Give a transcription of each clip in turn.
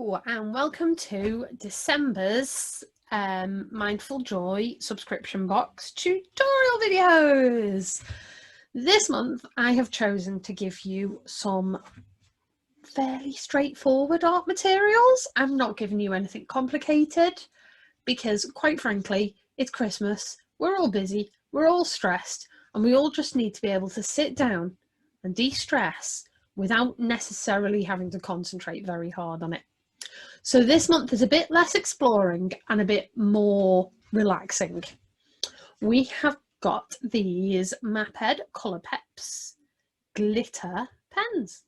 Hello and welcome to December's Mindful Joy subscription box tutorial videos. This month I have chosen to give you some fairly straightforward art materials. I'm not giving you anything complicated because quite frankly it's Christmas, we're all busy, we're all stressed, and we all just need to be able to sit down and de-stress without necessarily having to concentrate very hard on it. So this month is a bit less exploring and a bit more relaxing. We have got these Maped Colourpeps glitter pens.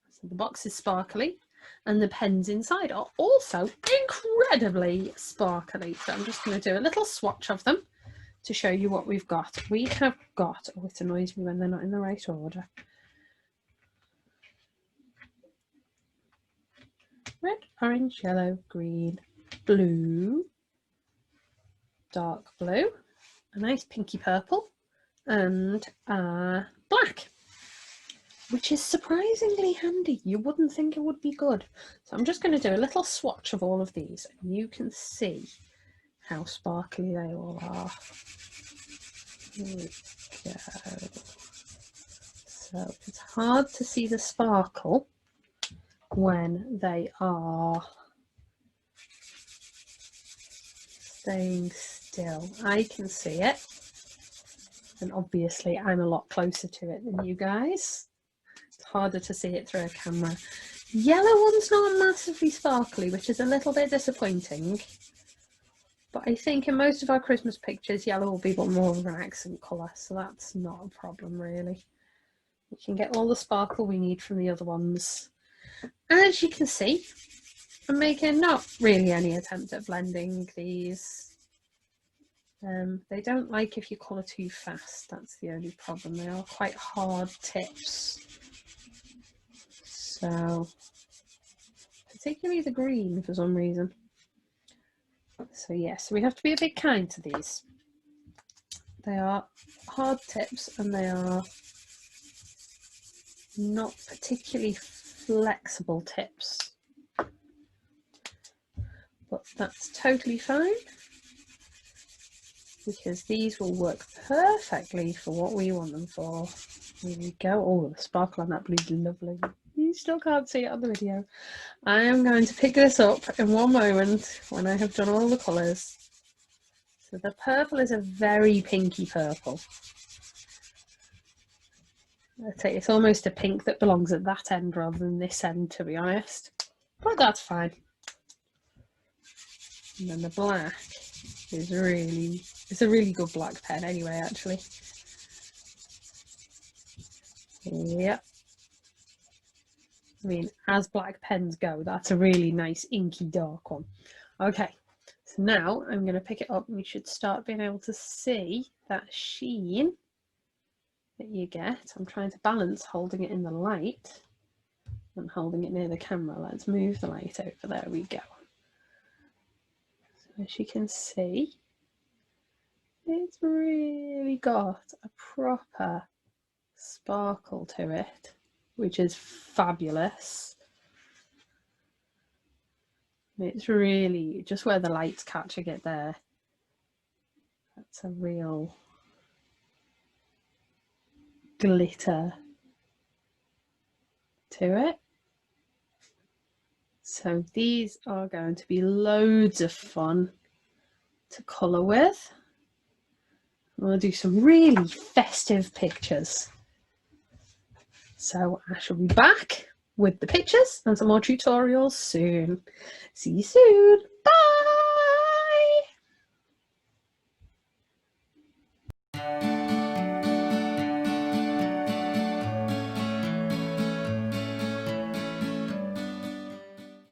So the box is sparkly and the pens inside are also incredibly sparkly. So I'm just going to do a little swatch of them to show you what we've got. We have got, oh, it annoys me when they're not in the right order. Red, orange, yellow, green, blue, dark blue, a nice pinky purple, and black, which is surprisingly handy. You wouldn't think it would be good. So I'm just going to do a little swatch of all of these, and you can see how sparkly they all are. Here we go. So it's hard to see the sparkle when they are staying still. I can see it, and obviously I'm a lot closer to it than you guys. It's harder to see it through a camera. Yellow one's not massively sparkly, which is a little bit disappointing, but I think in most of our Christmas pictures yellow will be more of an accent colour, so that's not a problem really. We can get all the sparkle we need from the other ones. As you can see, I'm making not really any attempt at blending these. They don't like if you colour too fast, that's the only problem. They are quite hard tips. So, particularly the green for some reason. So yes, we have to be a bit kind to these. They are hard tips and they are not particularly flexible tips, but that's totally fine because these will work perfectly for what we want them for. Here we go. Oh, the sparkle on that blue is lovely. You still can't see it on the video. I am going to pick this up in one moment when I have done all the colours. So the purple is a very pinky purple. I'd say it's almost a pink that belongs at that end rather than this end, to be honest. But that's fine. And then the black is it's a really good black pen anyway, actually. Yep. I mean, as black pens go, that's a really nice inky dark one. Okay, so now I'm going to pick it up and you should start being able to see that sheen that you get. I'm trying to balance holding it in the light and holding it near the camera. Let's move the light over. There we go. So as you can see, it's really got a proper sparkle to it, which is fabulous. It's really just where the light's catching it there. That's a real glitter to it. So these are going to be loads of fun to colour with. We'll do some really festive pictures. So I shall be back with the pictures and some more tutorials soon. See you soon.